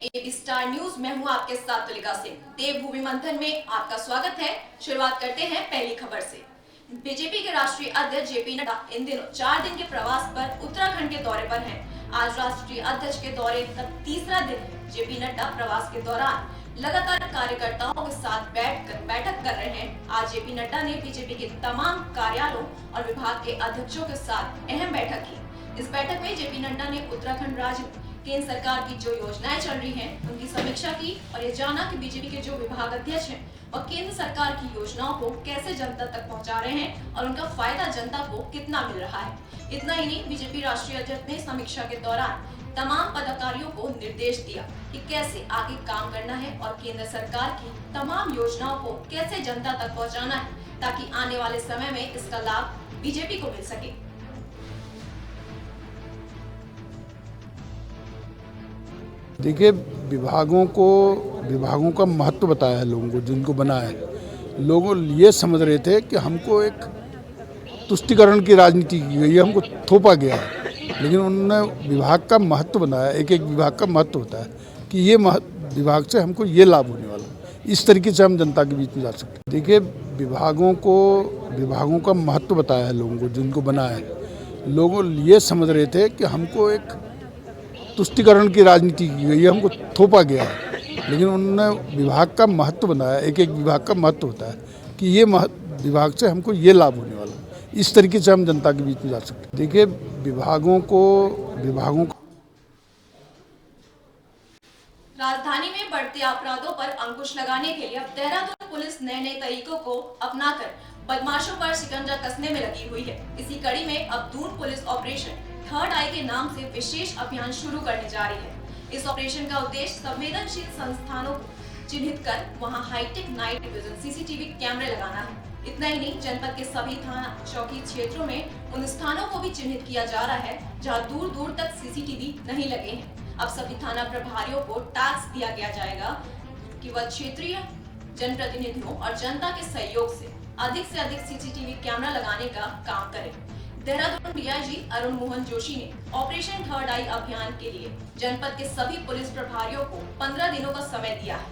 AB star news में हूं आपके साथ तुलिका सिंह। देवभूमि मंथन में आपका स्वागत है। शुरुआत करते हैं पहली खबर से। बीजेपी के राष्ट्रीय अध्यक्ष जेपी नड्डा इन दिनों 4 दिन के प्रवास पर उत्तराखंड के दौरे पर हैं। आज राष्ट्रीय अध्यक्ष के दौरे का तीसरा दिन है। जेपी नड्डा प्रवास के दौरान लगातार कार्यकर्ताओं के साथ बैठक कर रहे हैं। आज जेपी नड्डा ने बीजेपी के तमाम कार्यालयों और विभाग के अध्यक्षों के साथ अहम बैठक की। इस बैठक में जेपी नड्डा ने उत्तराखंड राज्य में केंद्र सरकार की जो योजनाएं चल रही हैं, उनकी समीक्षा की और ये जाना कि बीजेपी के जो विभाग अध्यक्ष हैं वह केंद्र सरकार की योजनाओं को कैसे जनता तक पहुंचा रहे हैं और उनका फायदा जनता को कितना मिल रहा है। इतना ही नहीं, बीजेपी राष्ट्रीय अध्यक्ष ने समीक्षा के दौरान तमाम पदाधिकारियों को निर्देश दिया कि कैसे आगे काम करना है और केंद्र सरकार की तमाम योजनाओं को कैसे जनता तक पहुँचाना है, ताकि आने वाले समय में इसका लाभ बीजेपी को मिल सके। देखिए, विभागों का महत्व बताया है लोगों को, जिनको बना है। लोग ये समझ रहे थे कि हमको एक तुष्टीकरण की राजनीति की गई है, हमको थोपा गया है, लेकिन उन्होंने विभाग का महत्व बनाया। एक एक विभाग का महत्व होता है कि ये विभाग से हमको ये लाभ होने वाला है। इस तरीके से हम जनता के बीच में जा सकते हैं। देखिए, विभागों का महत्व बताया है लोगों को, जिनको बना है। लोग ये समझ रहे थे कि हमको एक तुष्टीकरण की राजनीति की गई है, हमको थोपा गया है, लेकिन उन्होंने विभाग का महत्व बनाया। एक एक विभाग का महत्व होता है कि ये विभाग से हमको ये लाभ होने वाला है। इस तरीके से हम जनता के बीच में जा सकते हैं। देखिए, विभागों को राजधानी में बढ़ते अपराधों पर अंकुश लगाने के लिए अब देहरादून पुलिस नए नए तरीकों को अपनाकर बदमाशों पर शिकंजा कसने में लगी हुई है। इसी कड़ी में अब दून पुलिस ऑपरेशन थर्ड आई के नाम से विशेष अभियान शुरू करने जा रही है। इस ऑपरेशन का उद्देश्य संवेदनशील संस्थानों को चिन्हित कर वहां हाईटेक नाइट विजन सीसीटीवी कैमरे लगाना है। इतना ही नहीं, जनपद के सभी थाना चौकी क्षेत्रों में उन स्थानों को भी चिन्हित किया जा रहा है जहां दूर दूर तक सीसीटीवी नहीं लगे हैं। अब सभी थाना प्रभारियों को टास्क दिया गया जाएगा कि वह क्षेत्रीय जनप्रतिनिधियों और जनता के सहयोग से अधिक सीसीटीवी कैमरा लगाने का काम करें। देहरादून डीआईजी अरुण मोहन जोशी ने ऑपरेशन थर्ड आई अभियान के लिए जनपद के सभी पुलिस प्रभारियों को 15 दिनों का समय दिया है।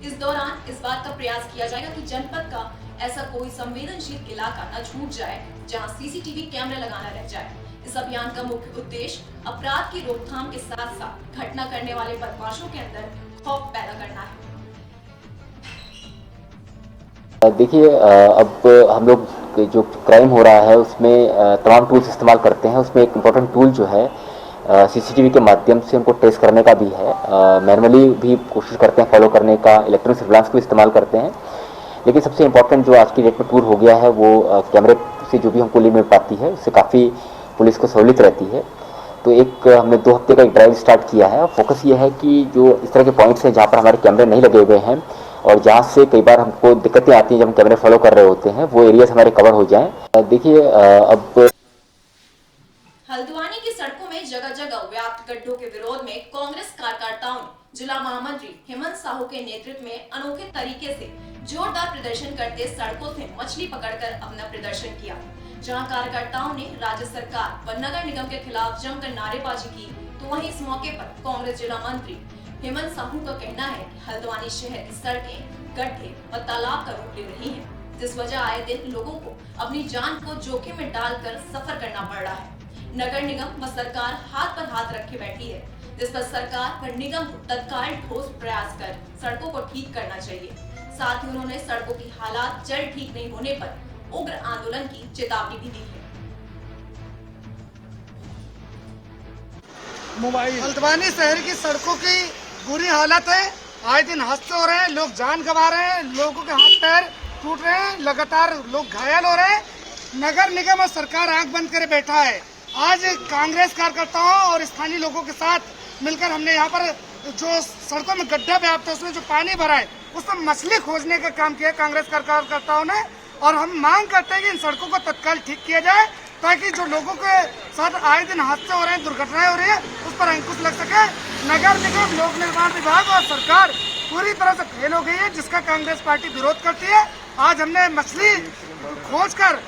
इस दौरान इस बात का प्रयास किया जाएगा कि जनपद का ऐसा कोई संवेदनशील इलाका न छूट जाए जहां सीसीटीवी कैमरा लगाना रह जाए। इस अभियान का मुख्य उद्देश्य अपराध की रोकथाम के साथ साथ घटना करने वाले बदमाशों के अंदर खौफ पैदा करना है। देखिए, अब हम लोग जो क्राइम हो रहा है उसमें तमाम टूल्स इस्तेमाल करते हैं। उसमें एक इम्पोर्टेंट टूल जो है सीसीटीवी के माध्यम से उनको ट्रेस करने का भी है। मैनुअली भी कोशिश करते हैं फॉलो करने का, इलेक्ट्रॉनिक सर्विलांस को इस्तेमाल करते हैं। लेकिन सबसे इम्पोर्टेंट जो आज की डेट में टूल हो गया है वो कैमरे से जो भी हमको लिंक मिल पाती है, उससे काफ़ी पुलिस को सहूलियत रहती है। तो हमने 2 हफ्ते का एक ड्राइव स्टार्ट किया है। फोकस ये है कि जो इस तरह के पॉइंट्स हैं जहाँ पर हमारे कैमरे नहीं लगे हुए हैं और जहाँ से कई बार हमको दिक्कतें आती हैं जब हम कैमरे फॉलो कर रहे होते हैं, वो एरियाज हमारे कवर हो जाएं। देखिए, अब हल्द्वानी की सड़कों में जगह जगह व्याप्त गड्ढों के विरोध में कांग्रेस कार्यकर्ताओं ने जिला महामंत्री हेमंत साहू के नेतृत्व में अनोखे तरीके से जोरदार प्रदर्शन करते सड़कों से मछली पकड़कर अपना प्रदर्शन किया। जहां कार्यकर्ताओं ने राज्य सरकार व नगर निगम के खिलाफ जमकर नारेबाजी की, तो वहीं इस मौके पर कांग्रेस जिला मंत्री हेमंत साहू का कहना है कि हल्द्वानी शहर की सड़कें गड्ढे व तालाब का रूप ले रही हैं, जिस वजह आए दिन लोगों को अपनी जान को जोखिम में डालकर सफर करना पड़ रहा है। नगर निगम व सरकार हाथ पर हाथ रखे बैठी है, जिस पर सरकार व निगम को तत्काल ठोस प्रयास कर सड़कों को ठीक करना चाहिए। साथ ही उन्होंने सड़कों की हालात जल्द ठीक नहीं होने पर उग्र आंदोलन की चेतावनी भी दी है। हल्द्वानी शहर की सड़कों की बुरी हालत है। आए दिन हादसे हो रहे हैं, लोग जान गंवा रहे हैं, लोगों के हाथ पैर टूट रहे हैं, लगातार लोग घायल हो रहे हैं। नगर निगम और सरकार आंख बंद करे बैठा है। आज कांग्रेस कार्यकर्ताओं और स्थानीय लोगों के साथ मिलकर हमने यहाँ पर जो सड़कों में गड्ढा व्याप्त है, उसमें जो पानी भरा है, उसमें मछली खोजने का काम किया कांग्रेस कार्यकर्ताओं ने। और हम मांग करते हैं कि इन सड़कों को तत्काल ठीक किया जाए, ताकि जो लोगों के साथ आए दिन हादसे हो रहे हैं, दुर्घटनाएं हो रही है, उस पर अंकुश लग सके। नगर निगम, लोक निर्माण विभाग और सरकार पूरी तरह से फेल हो गई है, जिसका कांग्रेस पार्टी विरोध करती है। आज हमने मछली खोजकर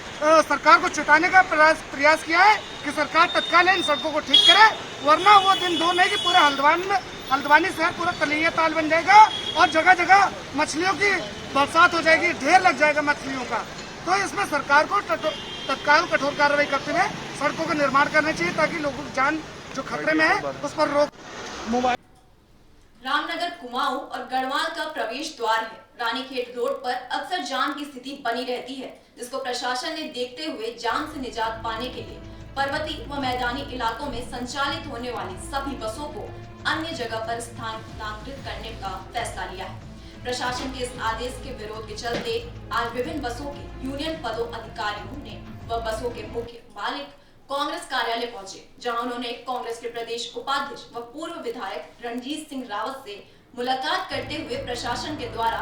सरकार को चेताने का प्रयास किया है कि सरकार तत्काल इन सड़कों को ठीक करे, वरना वो दिन दूर नहीं कि पूरे हल्द्वानी में हल्द्वानी शहर पूरा तलैया ताल बन जाएगा और जगह जगह मछलियों की बरसात हो जाएगी, ढेर लग जाएगा मछलियों का। तो इसमें सरकार को तत्काल कठोर कार्रवाई करते हुए सड़कों का निर्माण करना चाहिए ताकि लोगों की जान जो खतरे में है उस पर रोक। रामनगर कुमाऊं और गढ़वाल का प्रवेश द्वार है। रानीखेत रोड पर अक्सर जाम की स्थिति बनी रहती है, जिसको प्रशासन ने देखते हुए जाम से निजात पाने के लिए पर्वतीय व मैदानी इलाकों में संचालित होने वाली सभी बसों को अन्य जगह पर स्थानांतरित करने का फैसला लिया है। प्रशासन के इस आदेश के विरोध के चलते आज विभिन्न बसों के यूनियन पदाधिकारियों ने व बसों के मुख्य मालिक कांग्रेस कार्यालय पहुंचे, जहां उन्होंने कांग्रेस के प्रदेश उपाध्यक्ष व पूर्व विधायक रणजीत सिंह रावत से मुलाकात करते हुए प्रशासन के द्वारा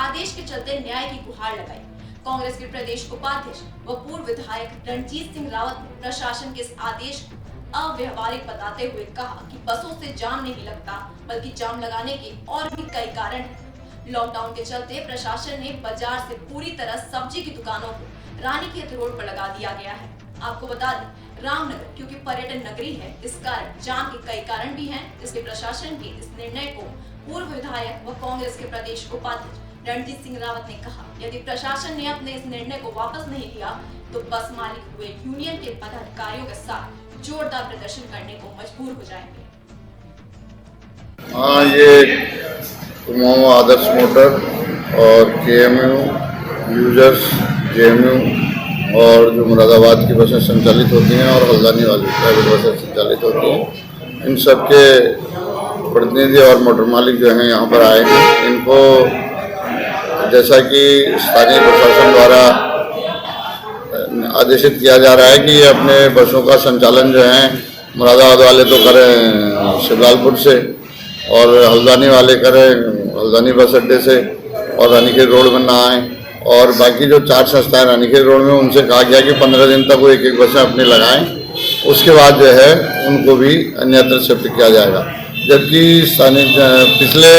आदेश के चलते न्याय की गुहार लगाई। कांग्रेस के प्रदेश उपाध्यक्ष व पूर्व विधायक रणजीत सिंह रावत ने प्रशासन के इस आदेश को अव्यवहारिक बताते हुए कहा कि बसों से जाम नहीं लगता, बल्कि जाम लगाने के और भी कई कारण हैं। लॉकडाउन के चलते प्रशासन ने बाजार से पूरी तरह सब्जी की दुकानों को रानीखेत रोड पर लगा दिया गया है। आपको बता दें, रामनगर क्योंकि पर्यटन नगरी है, इस कारण जाम के कई कारण भी हैं। इसलिए प्रशासन के इस निर्णय को पूर्व विधायक व कांग्रेस के प्रदेश उपाध्यक्ष रणजीत सिंह रावत ने कहा, यदि प्रशासन ने अपने इस निर्णय को वापस नहीं लिया तो बस मालिक हुए यूनियन के पदाधिकारियों के साथ जोरदार प्रदर्शन करने को मजबूर हो जाएंगे। हाँ, ये कुमाऊं आदर्श मोटर और केएमयू यूजर्स जेएमयू और जो मुरादाबाद की बसें संचालित होती हैं और हल्द्वानी वाली प्राइवेट बसें संचालित होती हैं, इन सब के प्रतिनिधि और मोटर मालिक जो हैं यहाँ पर आए हैं। इनको जैसा कि स्थानीय प्रशासन द्वारा आदेशित किया जा रहा है कि ये अपने बसों का संचालन जो है मुरादाबाद वाले तो करें शिवलालपुर से और हल्द्वानी वाले करें हल्द्वानी बस अड्डे से और रानीखेत रोड में ना आए। और बाकी जो 4 संस्थाएं रानीखेत रोड में, उनसे कहा गया कि 15 दिन तक वो एक बसें अपनी लगाएं, उसके बाद जो है उनको भी अन्यत्र शिफ्ट किया जाएगा। जबकि स्थानीय पिछले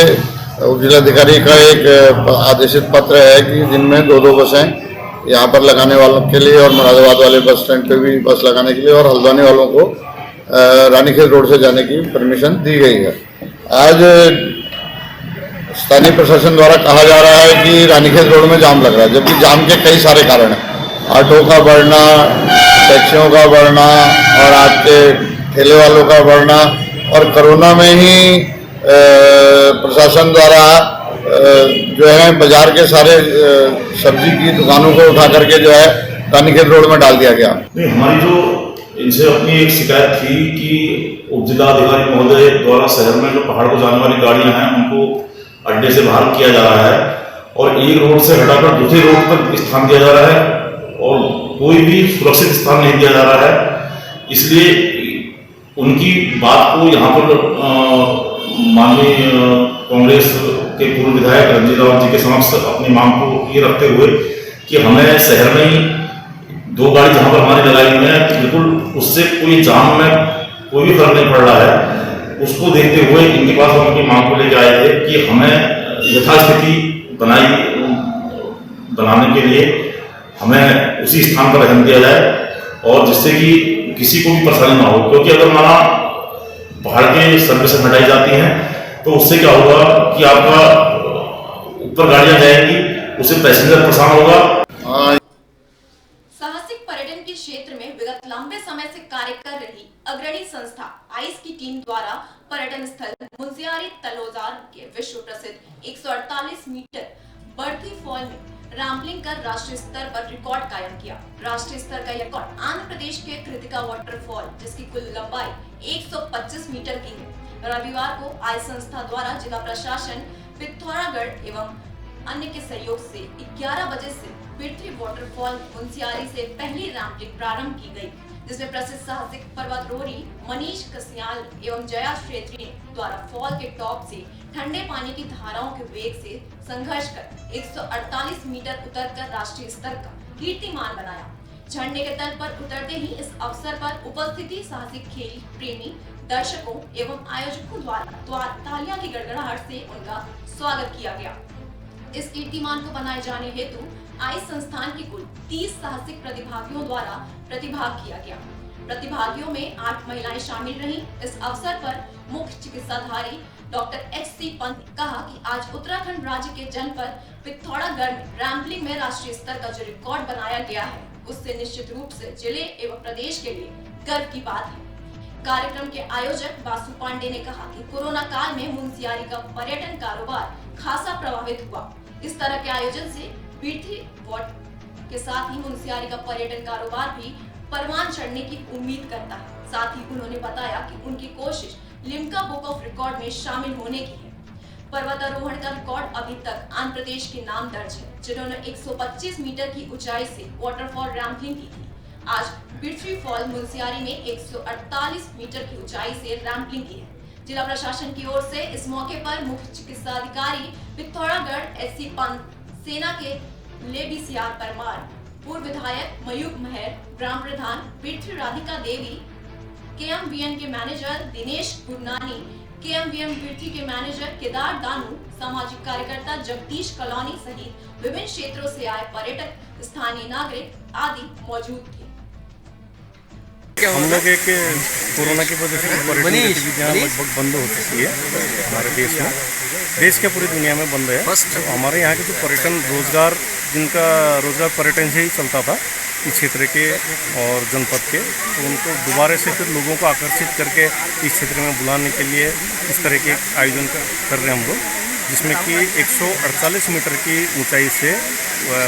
जिलाधिकारी का एक आदेशित पत्र है कि जिनमें 2-2 बसें यहाँ पर लगाने वालों के लिए और मुरादाबाद वाले बस स्टैंड पे भी बस लगाने के लिए और हल्द्वानी वालों को रानीखेत रोड से जाने की परमिशन दी गई है। आज स्थानीय प्रशासन द्वारा कहा जा रहा है कि रानीखेत रोड में जाम लग रहा है, जबकि जाम के कई सारे कारण हैं। ऑटो का बढ़ना, टैक्सियों का बढ़ना और आपके ठेले वालों का बढ़ना, और कोरोना में ही प्रशासन द्वारा जो है बाजार के सारे सब्जी की दुकानों को उठा करके जो है रानीखेत रोड में डाल दिया गया। नहीं, हमारी जो इनसे अपनी एक शिकायत थी कि उप जिलाधिकारी महोदय द्वारा शहर में जो पहाड़ को जाने वाली गाड़ियां हैं उनको अड्डे से बाहर किया जा रहा है और एक रोड से हटाकर दूसरे रोड पर स्थान दिया जा रहा है और कोई भी सुरक्षित स्थान नहीं दिया जा रहा है। इसलिए उनकी बात को यहाँ पर माननीय कांग्रेस के पूर्व विधायक रणजीत रावत जी के समक्ष अपनी मांग को ये रखते हुए कि हमें शहर में ही 2 गाड़ी जहाँ पर हमारी लगाई हुई है, बिल्कुल उससे कोई जाम में कोई भी फर्क नहीं पड़ रहा है, उसको देखते हुए इनके पास हम अपनी मांग को लेकर आए थे कि हमें यथास्थिति बनाने के लिए हमें उसी स्थान पर रहने दिया जाए और जिससे कि किसी को भी परेशानी ना हो। क्योंकि अगर माना पहाड़ के सर्विस हटाई जाती हैं तो उससे क्या होगा कि आपका ऊपर गाड़ियां जाएंगी, उससे पैसेंजर परेशान होगा। साहसिक पर्यटन के क्षेत्र में विगत लंबे समय से कार्य कर रही अग्रणी संस्था आइस की टीम द्वारा पर्यटन स्थल मुंशियारी तलोजार के विश्व प्रसिद्ध 148 मीटर बर्थी फॉल में रैंपलिंग कर राष्ट्रीय स्तर पर रिकॉर्ड कायम किया। राष्ट्रीय स्तर का रिकॉर्ड आंध्र प्रदेश के कृतिका वाटरफॉल, जिसकी कुल लंबाई 125 मीटर की है। रविवार को आइस संस्था द्वारा जिला प्रशासन, पिथौरागढ़ एवं अन्य के सहयोग से 11 बजे से पृथ्वी वाटरफॉल मुंशियारी से पहली रैंपलिंग प्रारंभ की गई, जिसमें प्रसिद्ध साहसिक पर्वतारोही मनीष कसियाल एवं जया क्षेत्री द्वारा फॉल के टॉप से ठंडे पानी की धाराओं के वेग से संघर्ष कर 148 मीटर उतरकर राष्ट्रीय स्तर का कीर्तिमान बनाया। झरने के तल पर उतरते ही इस अवसर पर उपस्थिति साहसिक खेल प्रेमी दर्शकों एवं आयोजकों द्वारा तालियां की गड़गड़ाहट से उनका स्वागत किया गया। इस कीर्तिमान को बनाए जाने हेतु आइस संस्थान की कुल 30 साहसिक प्रतिभागियों द्वारा प्रतिभाग किया गया। प्रतिभागियों में 8 महिलाएं शामिल रहीं। इस अवसर पर मुख्य चिकित्साधारी डॉक्टर एच.सी. पंत ने कहा कि आज उत्तराखंड राज्य के जनपद पिथौरागढ़ में रैम्पलिंग में राष्ट्रीय स्तर का जो रिकॉर्ड बनाया गया है उससे निश्चित रूप से जिले एवं प्रदेश के लिए गर्व की बात है। कार्यक्रम के आयोजक बासु पांडे ने कहा कि कोरोना काल में मुनस्यारी का पर्यटन कारोबार खासा प्रभावित हुआ। इस तरह के आयोजन से पीठी वार्ड के साथ ही मुनस्यारी का पर्यटन कारोबार भी परवान चढ़ने की उम्मीद करता है। साथ ही उन्होंने बताया कि उनकी कोशिश लिम्का बुक ऑफ रिकॉर्ड में शामिल होने की है। पर्वतारोहण का रिकॉर्ड अभी तक आंध्र प्रदेश के नाम दर्ज है, जिन्होंने 125 मीटर की ऊंचाई से वाटरफॉल रैम्पलिंग की थी। आज बिरथी फॉल मुनस्यारी में 148 मीटर की ऊंचाई से रैम्पलिंग की है। जिला प्रशासन की ओर से इस मौके पर मुख्य चिकित्साधिकारी पिथौरागढ़ एच.सी. पंत, सेना के लेबी सियार परमार, पूर्व विधायक मयूख महर, ग्राम प्रधान बिरथी राधिका देवी, KMVN के मैनेजर दिनेश गुरनानी, KMVN बिरथी के मैनेजर केदार दानू, सामाजिक कार्यकर्ता जगदीश कलौनी सहित विभिन्न क्षेत्रों से आए पर्यटक, स्थानीय नागरिक आदि मौजूद थे। हम लोग एक कोरोना की वजह से पर्यटन गतिविधियाँ लगभग बंद हो चुकी है हमारे देश में, देश के पूरी दुनिया में बंद है। तो हमारे यहाँ के जो पर्यटन रोजगार, जिनका रोजगार पर्यटन से ही चलता था इस क्षेत्र के और जनपद के, तो उनको दोबारा से फिर लोगों को आकर्षित करके इस क्षेत्र में बुलाने के लिए इस तरह के आयोजन कर रहे हैं हम लोग, जिसमें कि 148 मीटर की ऊंचाई से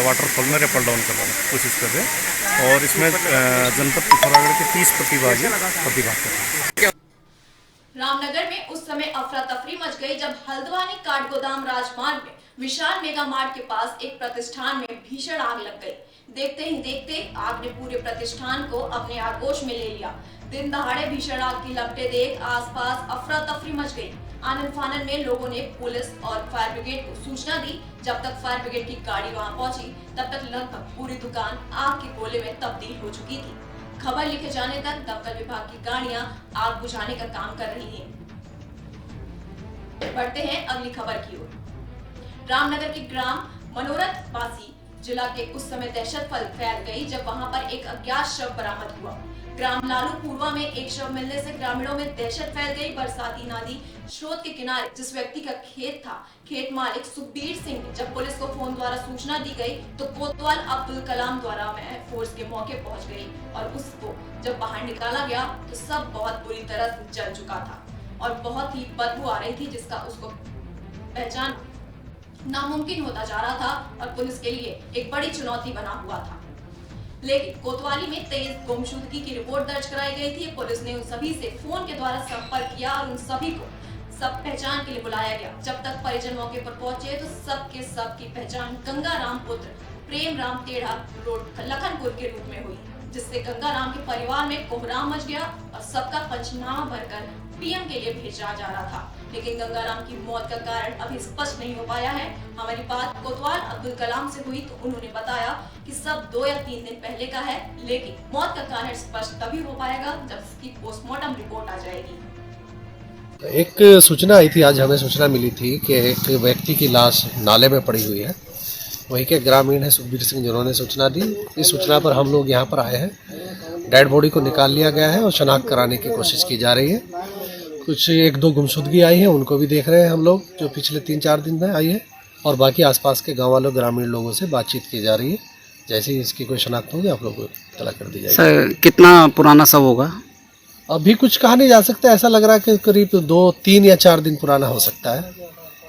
वाटरफॉल में रेपल डाउन करने की कोशिश कर रहे हैं और इसमें जनपद पिथौरागढ़ के 30 प्रतिभागी प्रतिभाग कर रहे हैं। रामनगर में उस समय अफरा तफरी मच गई जब हल्द्वानी काठगोदाम राजमार्ग में विशाल मेगा मार्ट के पास एक प्रतिष्ठान में भीषण आग लग गई। देखते ही देखते आग ने पूरे प्रतिष्ठान को अपने आगोश में ले लिया। दिन दहाड़े भीषण आग की लपटें देख आसपास अफरा तफरी मच गई। आनन फानन में लोगों ने पुलिस और फायर ब्रिगेड को सूचना दी। जब तक फायर ब्रिगेड की गाड़ी वहां पहुंची तब तक लगभग पूरी दुकान आग के गोले में तब्दील हो चुकी थी। खबर लिखे जाने तक दमकल विभाग की गाड़ियां आग बुझाने का काम कर रही हैं। बढ़ते हैं अगली खबर की ओर। रामनगर के ग्राम मनोरथ पासी जिला के उस समय दहशत फैल गई जब वहां पर एक अज्ञात शव बरामद हुआ। ग्राम लालूपुरवा में एक शव मिलने से ग्रामीणों में दहशत फैल गई। बरसाती नदी स्रोत के किनारे जिस व्यक्ति का खेत था, खेत मालिक सुखबीर सिंह ने जब पुलिस को फोन द्वारा सूचना दी गई तो कोतवाल अब्दुल कलाम द्वारा फोर्स के मौके पहुंच गई और उसको जब बाहर निकाला गया तो सब बहुत बुरी तरह से जल चुका था और बहुत ही बदबू आ रही थी, जिसका उसको पहचान नामुमकिन होता जा रहा था और पुलिस के लिए एक बड़ी चुनौती बना हुआ था। लेकिन कोतवाली में तेज गुमशुदगी की रिपोर्ट दर्ज कराई गई थी। पुलिस ने उन सभी से फोन के द्वारा संपर्क किया और उन सभी को सब पहचान के लिए बुलाया गया। जब तक परिजन मौके पर पहुंचे तो सब के सब की पहचान गंगाराम पुत्र प्रेम राम टेढ़ा रोड लखनपुर के रूप में हुई, जिससे गंगाराम के परिवार में कोहराम मच गया और सबका पंचनामा भरकर पीएम के लिए भेजा जा रहा था। लेकिन गंगाराम की मौत का कारण अभी स्पष्ट नहीं हो पाया है। हमारी बात कोतवाल अब्दुल कलाम से हुई तो उन्होंने बताया कि सब 2 या 3 दिन पहले का है, लेकिन मौत का कारण स्पष्ट तभी हो पाएगा जब इसकी पोस्टमार्टम रिपोर्ट आ जाएगी। एक सूचना आई थी, आज हमें सूचना मिली थी कि एक व्यक्ति की लाश नाले में पड़ी हुई है। वहीं के ग्रामीण है सुखबीर सिंह, जिन्होंने सूचना दी। इस सूचना पर हम लोग यहाँ पर आए हैं। डेड बॉडी को निकाल लिया गया है और शनाख्त कराने की कोशिश की जा रही है। कुछ 1-2 गुमशुदगी आई है, उनको भी देख रहे हैं हम लोग, जो पिछले 3-4 दिन में आई है। और बाकी आसपास के गाँव वालों ग्रामीण लोगों से बातचीत की जा रही है। जैसे ही इसकी कोई शनाख्त होगी आप लोग को इत्तला कर दी जाएगी। सर कितना पुराना सब होगा? अभी कुछ कहा नहीं जा सकता। ऐसा लग रहा है कि करीब 2, 3 या 4 दिन पुराना हो सकता है।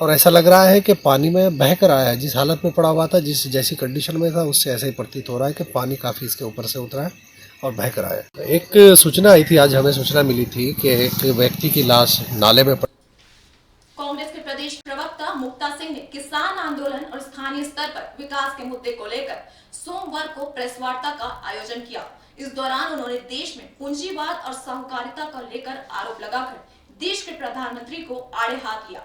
और ऐसा लग रहा है कि पानी में बह कर आया है। जिस हालत में पड़ा हुआ था, जिस जैसी कंडीशन में था, उससे ऐसा ही प्रतीत हो रहा है कि पानी काफ़ी इसके ऊपर से उतरा है और बह कर आया। एक सूचना आई थी, आज हमें सूचना मिली थी कि एक व्यक्ति की लाश नाले में कांग्रेस के प्रदेश प्रवक्ता मुक्ता सिंह ने किसान आंदोलन और स्थानीय स्तर पर विकास के मुद्दे को लेकर सोमवार को प्रेस वार्ता का आयोजन किया। इस दौरान उन्होंने देश में पूंजीवाद और साहूकारिता को लेकर आरोप लगाकर देश के प्रधानमंत्री को आड़े हाथ लिया।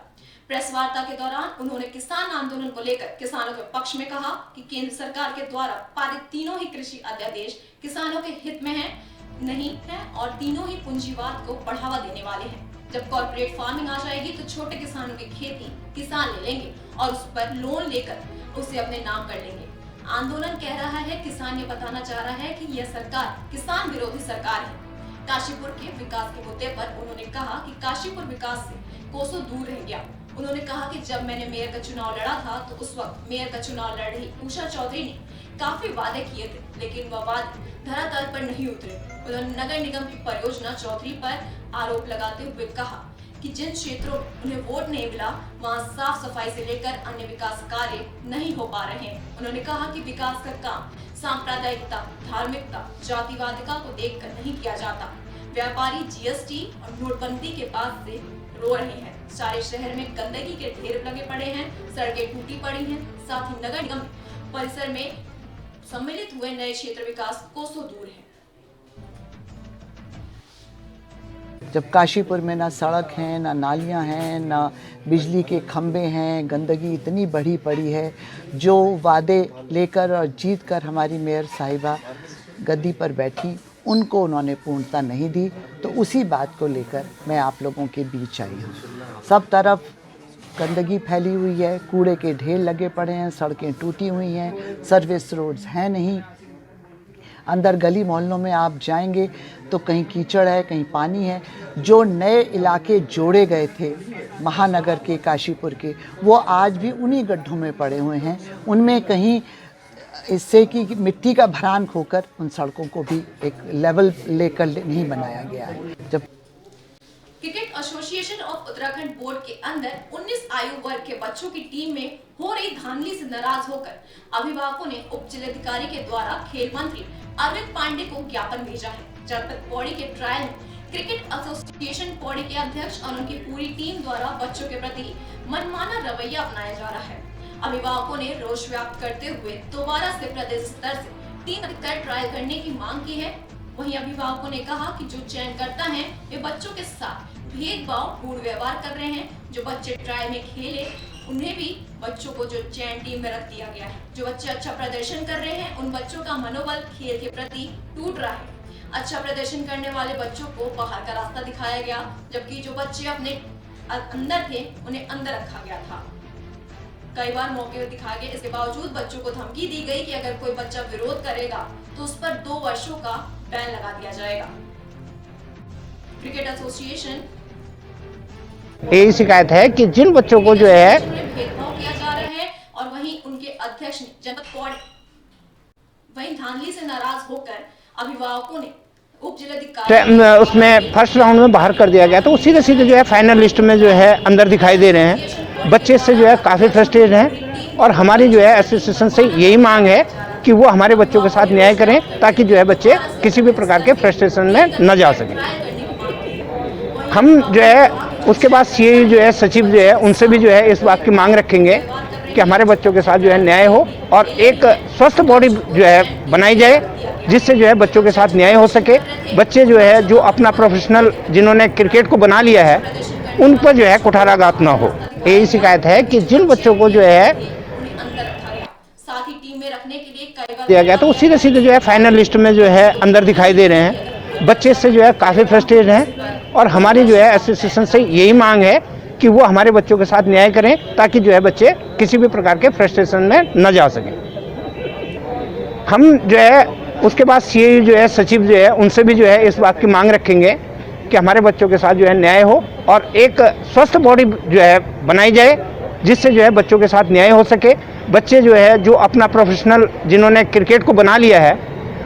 प्रेस वार्ता के दौरान उन्होंने किसान आंदोलन को लेकर किसानों के पक्ष में कहा कि केंद्र सरकार के द्वारा पारित तीनों ही कृषि अध्यादेश किसानों के हित में नहीं है और तीनों ही पूंजीवाद को बढ़ावा देने वाले हैं। जब कॉर्पोरेट फार्मिंग आ जाएगी तो छोटे किसानों की खेती किसान ले लेंगे और उस पर लोन लेकर उसे अपने नाम कर लेंगे। आंदोलन कह रहा है, किसान ये बताना चाह रहा है कि यह सरकार किसान विरोधी सरकार है। काशीपुर के विकास के मुद्दे पर उन्होंने कहा कि काशीपुर विकास से कोसों दूर रह गया। उन्होंने कहा कि जब मैंने मेयर का चुनाव लड़ा था तो उस वक्त मेयर का चुनाव लड़ रही उषा चौधरी ने काफी वादे किए थे, लेकिन वह वादे धरातल पर नहीं उतरे। उन्होंने नगर निगम की परियोजना चौधरी पर आरोप लगाते हुए कहा कि जिन क्षेत्रों में उन्हें वोट नहीं मिला वहां साफ सफाई से लेकर अन्य विकास कार्य नहीं हो पा रहे हैं। उन्होंने कहा कि विकास का काम सांप्रदायिकता, धार्मिकता, जातिवादिता को देखकर नहीं किया जाता। व्यापारी जीएसटी और नोटबंदी के बाद से रो रहे हैं। सारे शहर में गंदगी के ढेर लगे पड़े हैं, सड़कें टूटी पड़ी हैं। साथ ही नगर निगम परिसर में सम्मिलित हुए नए क्षेत्र विकास कोसों दूर है। जब काशीपुर में ना सड़क है, ना नालियां हैं, ना बिजली के खंभे हैं, गंदगी इतनी बढ़ी पड़ी है। जो वादे लेकर और जीत कर हमारी मेयर साहिबा गद्दी पर बैठी, उनको उन्होंने पूर्णता नहीं दी। तो उसी बात को लेकर मैं आप लोगों के बीच आई हूँ। सब तरफ गंदगी फैली हुई है, कूड़े के ढेर लगे पड़े हैं, सड़कें टूटी हुई हैं, सर्विस रोड्स हैं नहीं। अंदर गली मोहल्लों में आप जाएंगे तो कहीं कीचड़ है, कहीं पानी है। जो नए इलाके जोड़े गए थे महानगर के, काशीपुर के, वो आज भी उन्हीं गड्ढों में पड़े हुए हैं। उनमें कहीं इससे कि मिट्टी का भरान खोकर उन सड़कों को भी एक लेवल लेकर नहीं बनाया गया है। जब cricket association of Uttarakhand board के अंदर 19 आयु वर्ग के बच्चों की टीम में हो रही धांधली से नाराज होकर अभिभावकों ने उप जिलाधिकारी के द्वारा खेल मंत्री अरविंद पांडे को ज्ञापन भेजा है। जनपद पौड़ी के ट्रायल में क्रिकेट एसोसिएशन पौड़ी के अध्यक्ष और उनकी पूरी टीम द्वारा बच्चों के प्रति मनमाना रवैया अपनाया जा रहा है। अभिभावकों ने रोष व्यक्त करते हुए दोबारा से प्रदेश स्तर से टीम अधिकार ट्रायल करने की मांग की है। वहीं अभिभावकों ने कहा कि जो चयन करता है वे बच्चों के साथ भेदभावपूर्ण व्यवहार कर रहे हैं। जो बच्चे ट्रायल में खेले उन्हें भी बच्चों को जो चयन टीम में रख दिया गया है। जो बच्चे अच्छा प्रदर्शन कर रहे हैं उन बच्चों का मनोबल खेल के प्रति टूट रहा है। अच्छा प्रदर्शन करने वाले बच्चों को बाहर का रास्ता दिखाया गया, जबकि जो बच्चे अपने अंदर थे उन्हें अंदर रखा गया था। कई बार मौके दिखाए गए, इसके बावजूद बच्चों को धमकी दी गई कि अगर कोई बच्चा विरोध करेगा तो उस पर 2 वर्षों का बैन लगा दिया जाएगा। क्रिकेट एसोसिएशन यही शिकायत है कि जिन बच्चों को जो है भेदभाव किया जा रहा है और वहीं उनके अध्यक्ष ने जनपद पौड़ी वहीं धांधली से नाराज होकर अभिभावकों ने उप जिलाधिकारी उसमें फर्स्ट राउंड में बाहर कर दिया गया। तो सीधे सीधे जो है फाइनल लिस्ट में जो है अंदर दिखाई दे रहे हैं। बच्चे से जो है काफ़ी फ्रस्ट्रेटेड हैं और हमारी जो है एसोसिएशन से यही मांग है कि वो हमारे बच्चों के साथ न्याय करें ताकि जो है बच्चे किसी भी प्रकार के फ्रस्ट्रेशन में न जा सकें। हम जो है उसके बाद सीए जो है सचिव जो है उनसे भी जो है इस बात की मांग रखेंगे कि हमारे बच्चों के साथ जो है न्याय हो और एक स्वस्थ बॉडी जो है बनाई जाए जिससे जो है बच्चों के साथ न्याय हो सके। बच्चे जो है जो अपना प्रोफेशनल जिन्होंने क्रिकेट को बना लिया है उन पर जो है कुठाराघात ना हो। यही शिकायत है कि जिन बच्चों को जो है साथ ही टीम में रखने के लिए कई बार दिया गया तो सीधे सीधे जो है फाइनल लिस्ट में जो है अंदर दिखाई दे रहे हैं। बच्चे से जो है काफ़ी फ्रस्ट्रेटेड हैं और हमारी जो है एसोसिएशन से यही मांग है कि वो हमारे बच्चों के साथ न्याय करें ताकि जो है बच्चे किसी भी प्रकार के फ्रस्ट्रेशन में न जा सकें। हम जो है उसके बाद सीए जो है सचिव जो है उनसे भी जो है इस बात की मांग रखेंगे कि हमारे बच्चों के साथ जो है न्याय हो और एक स्वस्थ बॉडी जो है बनाई जाए जिससे जो है बच्चों के साथ न्याय हो सके। बच्चे जो है जो अपना प्रोफेशनल जिन्होंने क्रिकेट को बना लिया है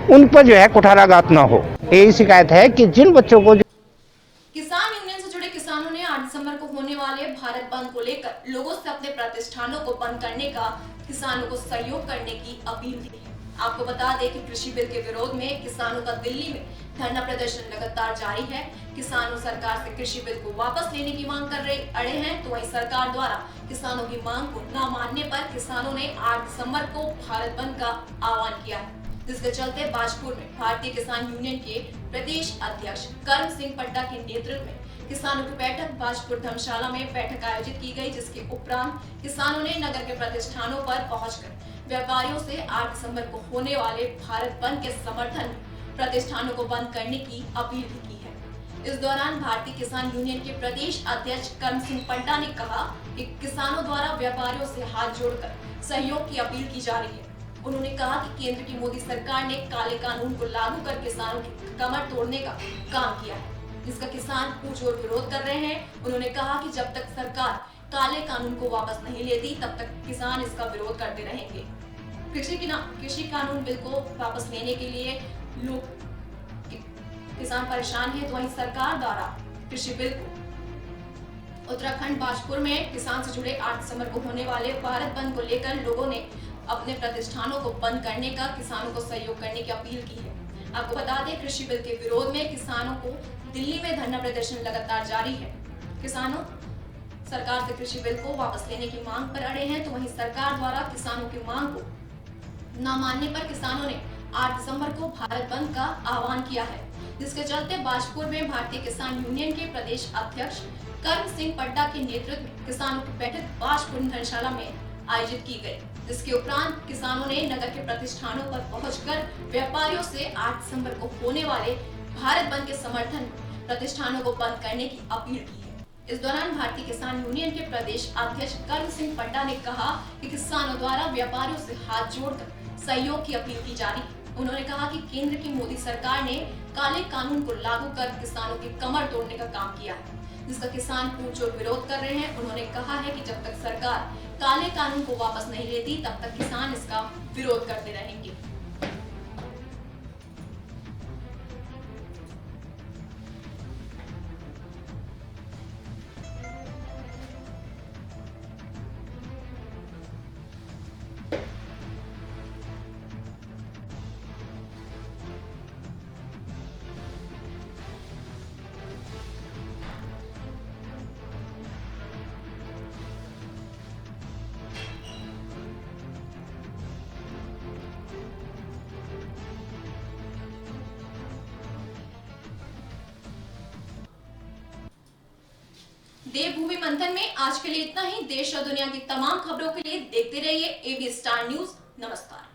उन पर जो है कुठाराघात ना हो। यही शिकायत है कि जिन बच्चों को किसान यूनियन से जुड़े किसानों ने 8 दिसंबर को होने वाले भारत बंद को लेकर लोगों से अपने प्रतिष्ठानों को बंद करने का किसानों को सहयोग करने की अपील की है। आपको बता दें कि कृषि बिल के विरोध में किसानों का दिल्ली में धरना प्रदर्शन लगातार जारी है। किसानों सरकार से कृषि बिल को वापस लेने की मांग कर रहे अड़े हैं, तो वहीं सरकार द्वारा किसानों की मांग को न मानने पर किसानों ने 8 दिसंबर को भारत बंद का आह्वान किया है, जिसके चलते बाजपुर में भारतीय किसान यूनियन के प्रदेश अध्यक्ष कर्म सिंह पट्टा के नेतृत्व में किसानों की बैठक बाजपुर धर्मशाला में बैठक आयोजित की गई, जिसके उपरांत किसानों ने नगर के प्रतिष्ठानों पर पहुंचकर व्यापारियों से 8 दिसंबर को होने वाले भारत बंद के समर्थन में प्रतिष्ठानों को बंद करने की अपील भी की है। इस दौरान भारतीय किसान यूनियन के प्रदेश अध्यक्ष कर्म सिंह पट्टा ने कहा कि किसानों द्वारा व्यापारियों से हाथ जोड़कर सहयोग की अपील की जा रही है। उन्होंने कहा कि केंद्र की मोदी सरकार ने काले कानून को लागू कर किसानों की कमर तोड़ने का काम किया है, जिसका किसान पुरजोर विरोध कर रहे हैं। उन्होंने कहा कि जब तक सरकार काले कानून को वापस नहीं लेती तब तक किसान इसका विरोध करते रहेंगे। कृषि कानून बिल को वापस लेने के लिए लोग किसान परेशान है, तो वहीं सरकार द्वारा कृषि बिल को उत्तराखंड बाजपुर में किसान से जुड़े 8 दिसंबर को होने वाले भारत बंद को लेकर लोगों ने अपने प्रतिष्ठानों को बंद करने का किसानों को सहयोग करने की अपील की है। आपको बता दें, कृषि बिल के विरोध में किसानों को दिल्ली में धरना प्रदर्शन लगातार जारी है। किसानों सरकार से कृषि बिल को वापस लेने की मांग पर अड़े हैं, तो वहीं सरकार द्वारा किसानों की मांग को न मानने पर किसानों ने 8 दिसंबर को भारत बंद का आह्वान किया है, जिसके चलते बाजपुर में भारतीय किसान यूनियन के प्रदेश अध्यक्ष कर्म सिंह पड्डा के नेतृत्व में किसानों की बैठक बाजपुर धर्मशाला में आयोजित की गई, जिसके उपरांत किसानों ने नगर के प्रतिष्ठानों पर पहुंचकर व्यापारियों से 8 दिसंबर को होने वाले भारत बंद के समर्थन में प्रतिष्ठानों को बंद करने की अपील की है। इस दौरान भारतीय किसान यूनियन के प्रदेश अध्यक्ष कर्म सिंह पड्डा ने कहा कि किसानों द्वारा व्यापारियों से हाथ जोड़कर सहयोग की अपील की जा रही है। उन्होंने कहा कि केंद्र की मोदी सरकार ने काले कानून को लागू कर किसानों की कमर तोड़ने का काम किया है, जिसका किसान पुरजोर विरोध कर रहे हैं। उन्होंने कहा है कि जब तक सरकार काले कानून को वापस नहीं लेती तब तक किसान इसका विरोध करते रहेंगे। देवभूमि मंथन में आज के लिए इतना ही। देश और दुनिया की तमाम खबरों के लिए देखते रहिए AB स्टार न्यूज। नमस्कार।